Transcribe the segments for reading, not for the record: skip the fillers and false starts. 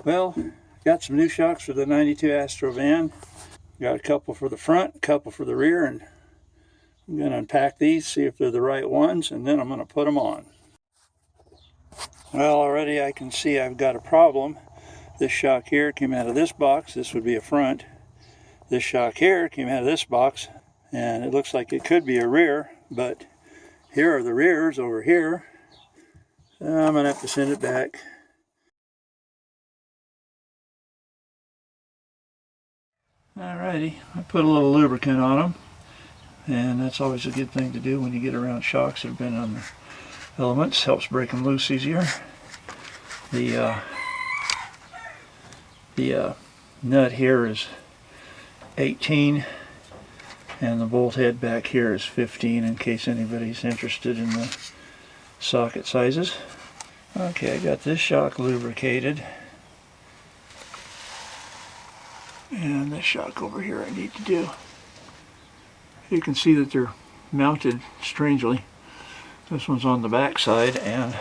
Well, got some new shocks for the 92 Astro van. Got a couple for the front, a couple for the rear, and I'm going to unpack these, see if they're the right ones, and then I'm going to put them on. Well, already I can see I've got a problem. This shock here came out of this box. This would be a front. This shock here came out of this box, and it looks like it could be a rear, but here are the rears over here. I'm going to have to send it back. Alrighty, I put a little lubricant on them, and that's always a good thing to do when you get around shocks that have been on the elements. Helps break them loose easier. The nut here is 18, and the bolt head back here is 15, in case anybody's interested in the socket sizes. Okay, I got this shock lubricated, and this shock over here I need to do. You can see that they're mounted strangely. This one's on the back side and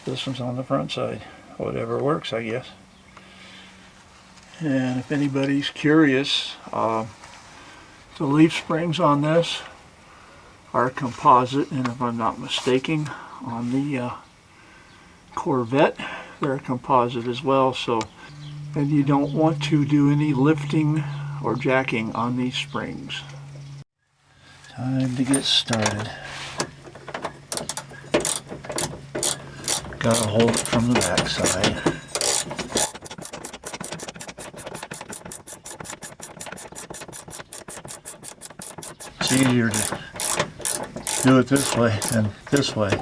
this one's on the front side. Whatever works, I guess. And if anybody's curious, the leaf springs on this are composite, and if I'm not mistaken, on the Corvette they're composite as well. So, and you don't want to do any lifting or jacking on these springs. Time to get started. Gotta hold it from the back side. It's easier to do it this way than this way.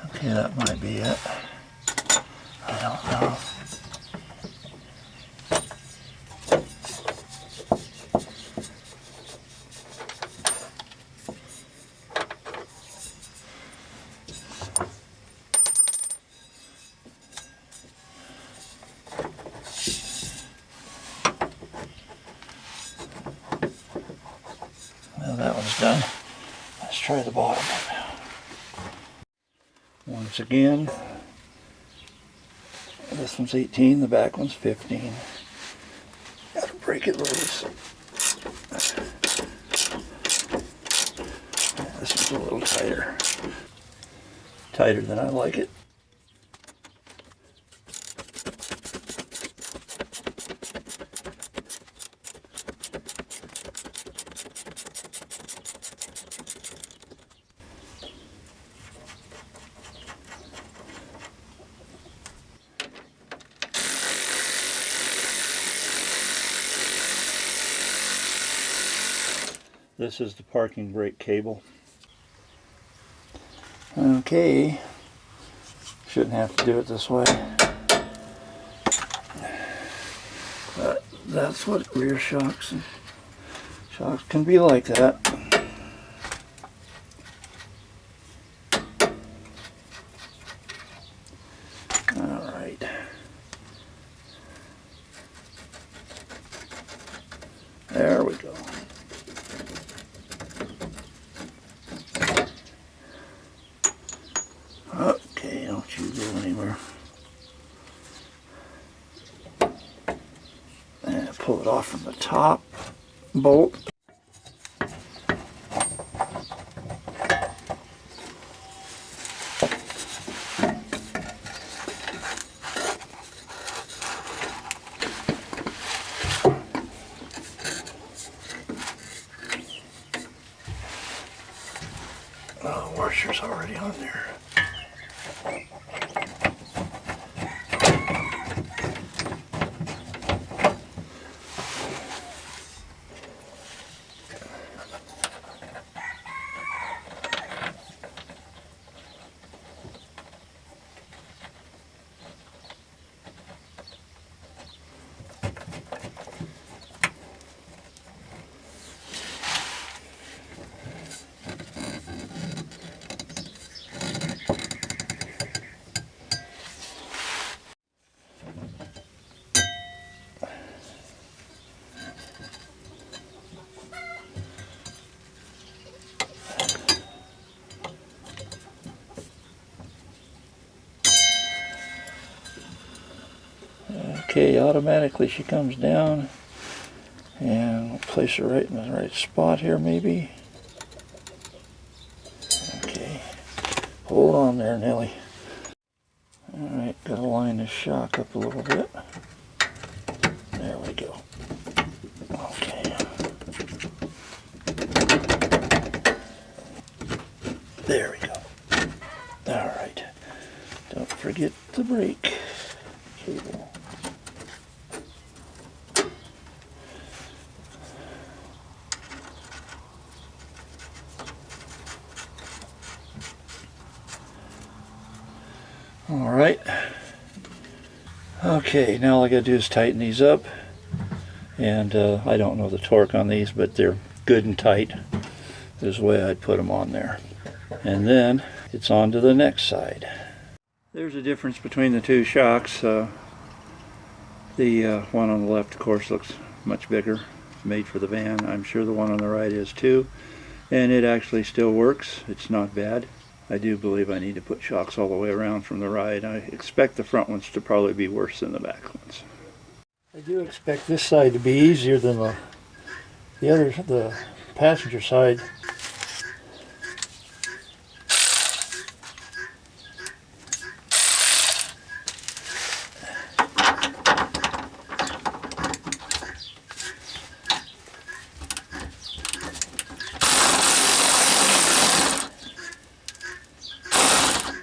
Okay, that might be it. I don't know. Well, that one's done. Let's try the bottom one now. Once again, this one's 18, the back one's 15. Gotta break it loose. This one's a little tighter. Tighter than I like it. This is the parking brake cable. Okay, shouldn't have to do it this way. But that's what rear shocks can be like that. Alright. There we go. Okay, don't you go anywhere. And pull it off from the top bolt. Oh, washer's already on there. Okay, automatically she comes down, and we'll place her right in the right spot here maybe. Okay, hold on there, Nellie. Alright, gotta line this shock up a little bit. There we go. Okay. There we go. Alright. Don't forget the brake cable. Alright. Okay, now all I gotta do is tighten these up. And I don't know the torque on these, but they're good and tight. Is the way I'd put them on there. And then it's on to the next side. There's a difference between the two shocks. The one on the left, of course, looks much bigger, made for the van. I'm sure the one on the right is too. And it actually still works. It's not bad. I do believe I need to put shocks all the way around from the ride. I expect the front ones to probably be worse than the back ones. I do expect this side to be easier than the passenger side.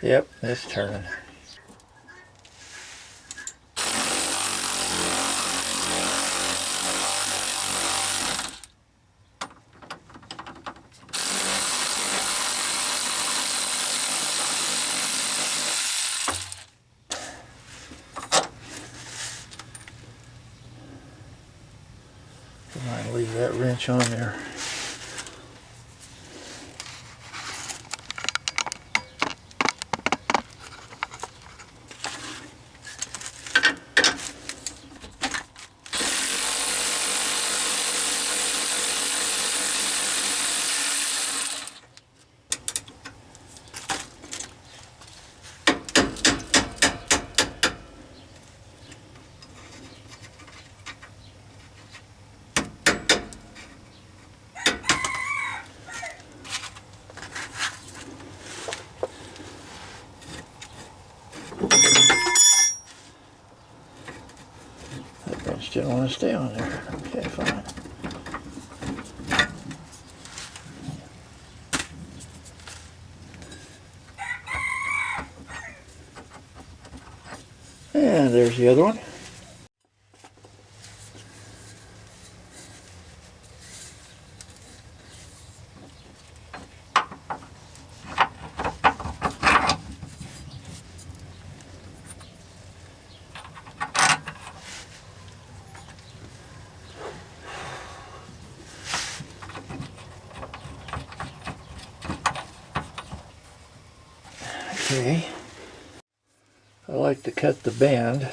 Yep, it's turning. Come on, leave that wrench on there. Didn't want to stay on there. Okay, fine. And there's the other one. Okay, I like to cut the band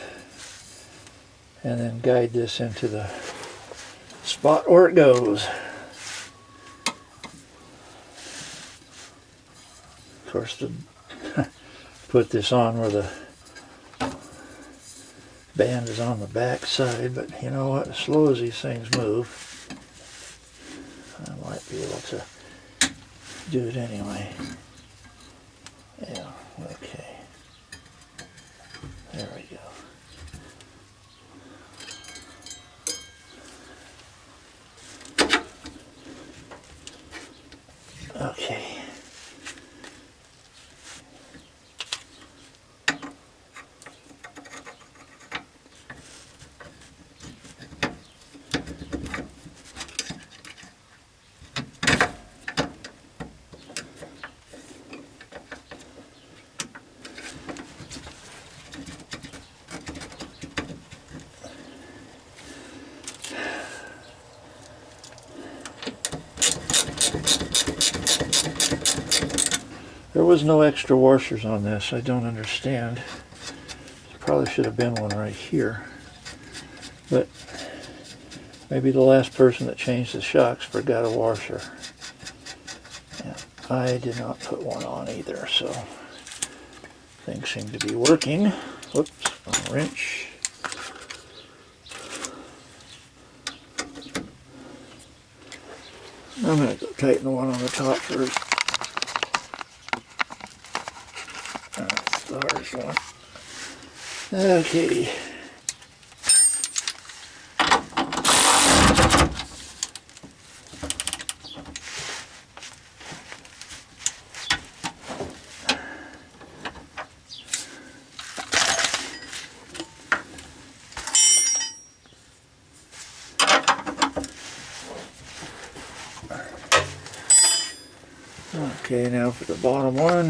and then guide this into the spot where it goes. Of course, to put this on where the band is on the back side, but you know what, as slow as these things move, I might be able to do it anyway. Yeah, okay. There we go. Okay. There was no extra washers on this. I don't understand. There probably should have been one right here. But maybe the last person that changed the shocks forgot a washer. And I did not put one on either, so things seem to be working. Whoops, a wrench. I'm going to go tighten the one on the top first. That's the hardest one. Okay. Okay, now for the bottom one.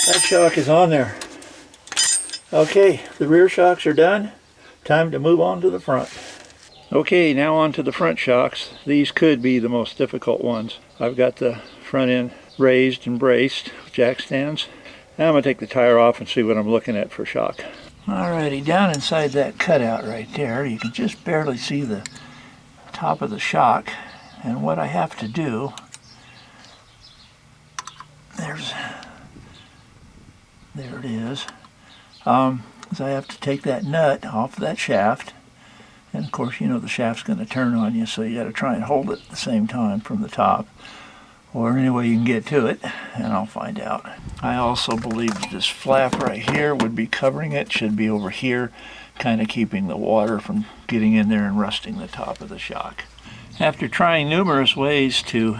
That shock is on there. Okay, the rear shocks are done. Time to move on to the front. Okay, now on to the front shocks. These could be the most difficult ones. I've got the front end raised and braced with jack stands. Now I'm going to take the tire off and see what I'm looking at for shock. Alrighty, down inside that cutout right there, you can just barely see the top of the shock. And what I have to do, there it is, is I have to take that nut off that shaft. And of course, you know the shaft's going to turn on you, so you got to try and hold it at the same time from the top, or any way you can get to it, and I'll find out. I also believe that this flap right here would be covering it, should be over here, kind of keeping the water from getting in there and rusting the top of the shock. After trying numerous ways to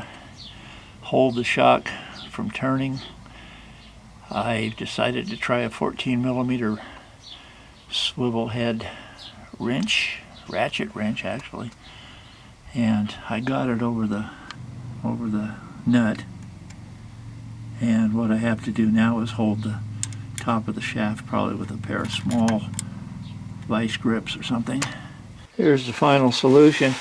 hold the shock from turning, I decided to try a 14mm swivel head wrench, ratchet wrench actually, and I got it over the nut, and what I have to do now is hold the top of the shaft probably with a pair of small vice grips or something. Here's the final solution.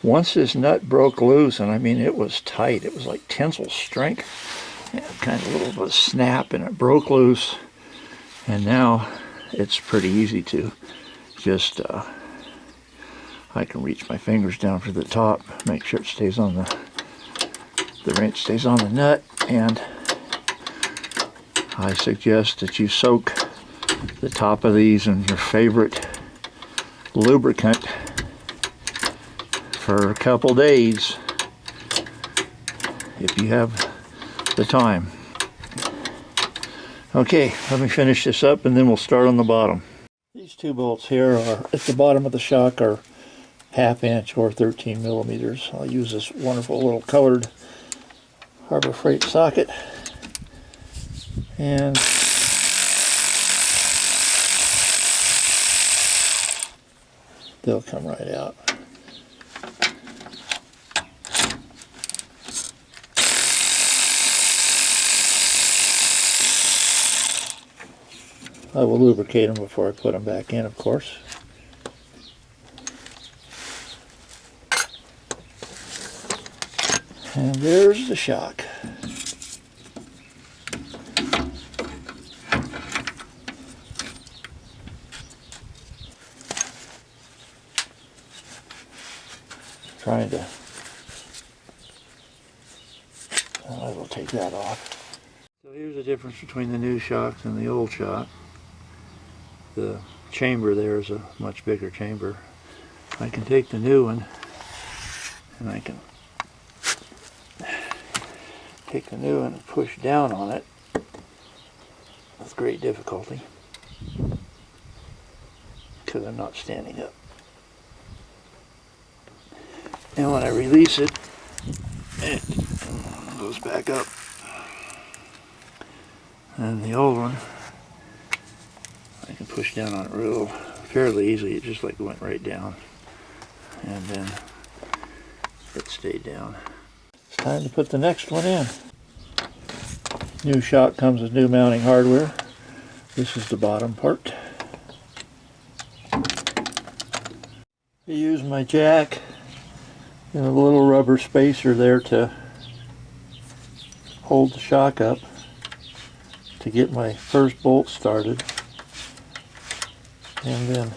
Once this nut broke loose, and I mean it was tight, it was like tensile strength, and kind of a little bit of snap, and it broke loose, and now it's pretty easy to just I can reach my fingers down to the top, make sure it stays on the wrench stays on the nut, and I suggest that you soak the top of these in your favorite lubricant for a couple days if you have the time. Okay, let me finish this up and then we'll start on the bottom. These two bolts here are at the bottom of the shock are 1/2 inch or 13mm. I'll use this wonderful little colored Harbor Freight socket, and they'll come right out. I will lubricate them before I put them back in, of course. And there's the shock. Trying to, I will take that off. So here's the difference between the new shocks and the old shock. The chamber there is a much bigger chamber. I can take the new one and I can take the new one and push down on it with great difficulty because I'm not standing up. And when I release it, it goes back up. And the old one, I can push down on it real fairly easily. It just like went right down, and then it stayed down. It's time to put the next one in. New shock comes with new mounting hardware. This is the bottom part. I use my jack and a little rubber spacer there to hold the shock up. to get my first bolt started, and then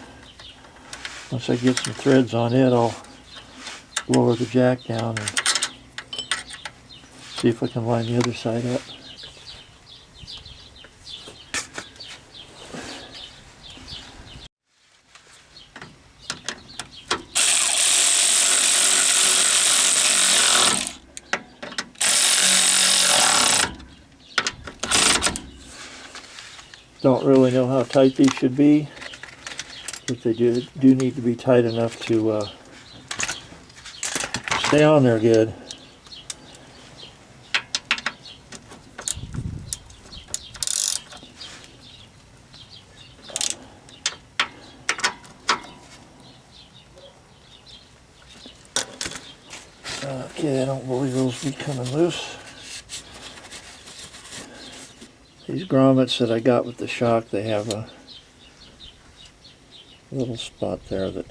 once I get some threads on it, I'll lower the jack down and see if I can line the other side up. Don't really know how tight these should be, but they do need to be tight enough to stay on there good. Okay, I don't believe those will be coming loose. These grommets that I got with the shock, they have a little spot there that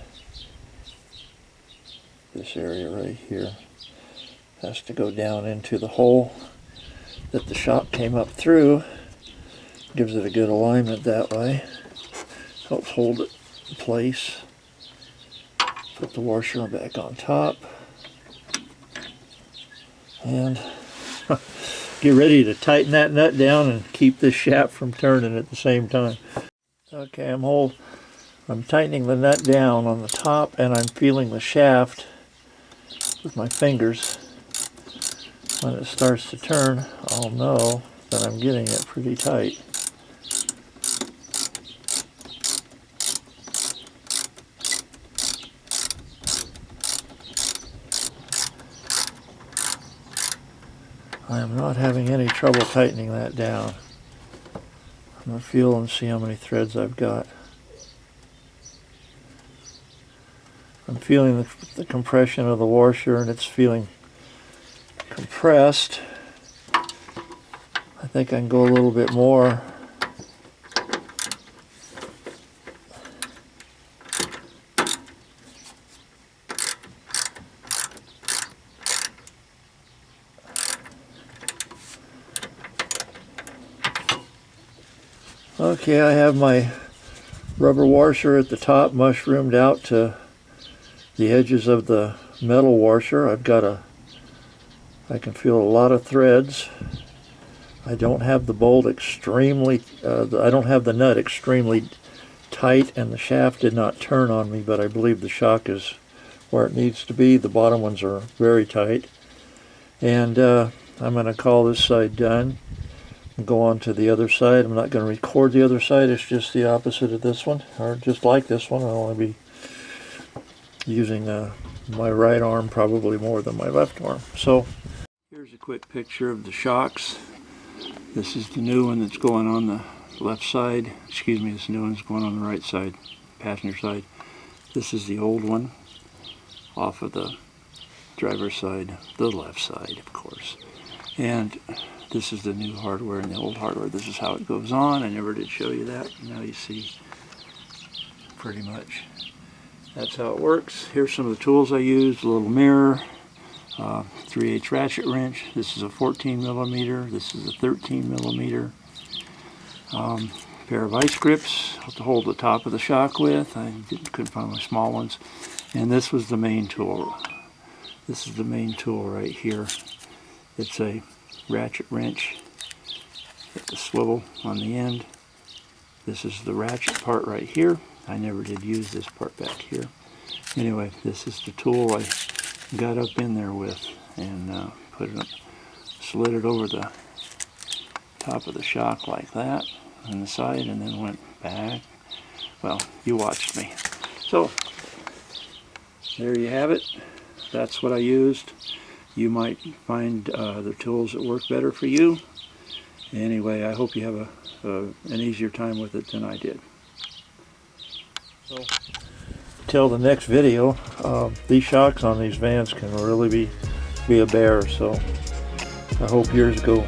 this area right here has to go down into the hole that the shock came up through. Gives it a good alignment that way. Helps hold it in place. Put the washer back on top. And get ready to tighten that nut down and keep this shaft from turning at the same time. Okay, I'm tightening the nut down on the top, and I'm feeling the shaft with my fingers. When it starts to turn, I'll know that I'm getting it pretty tight. I am not having any trouble tightening that down. I'm going to feel and see how many threads I've got. I'm feeling the compression of the washer, and it's feeling compressed. I think I can go a little bit more. Okay, I have my rubber washer at the top mushroomed out to the edges of the metal washer. I can feel a lot of threads. I don't have the bolt extremely, I don't have the nut extremely tight, and the shaft did not turn on me, but I believe the shock is where it needs to be. The bottom ones are very tight. And I'm going to call this side done and go on to the other side. I'm not going to record the other side. It's just the opposite of this one, or just like this one. I'll only be using my right arm probably more than my left arm. So here's a quick picture of the shocks. This is the new one that's going on the left side. Excuse me, this new one's going on the right side, passenger side. This is the old one off of the driver's side, the left side, of course. And this is the new hardware and the old hardware. This is how it goes on. I never did show you that. Now you see pretty much. That's how it works. Here's some of the tools I used. A little mirror, 3/8 ratchet wrench. This is a 14 millimeter. This is a 13 millimeter. Pair of vice grips to hold the top of the shock with. I couldn't find my small ones. And this was the main tool. This is the main tool right here. It's a ratchet wrench. Hit the swivel on the end. This is the ratchet part right here. I never did use this part back here. Anyway, this is the tool I got up in there with, and put it up, slid it over the top of the shock like that on the side, and then went back. Well, you watched me. So there you have it. That's what I used. You might find the tools that work better for you. Anyway, I hope you have an easier time with it than I did. So, till the next video, these shocks on these vans can really be a bear. So I hope yours goes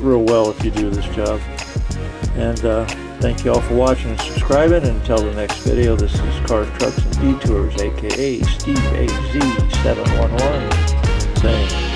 real well if you do this job. And thank you all for watching and subscribing. And until the next video, this is Cars, Trucks, and Detours, aka Steve AZ711, saying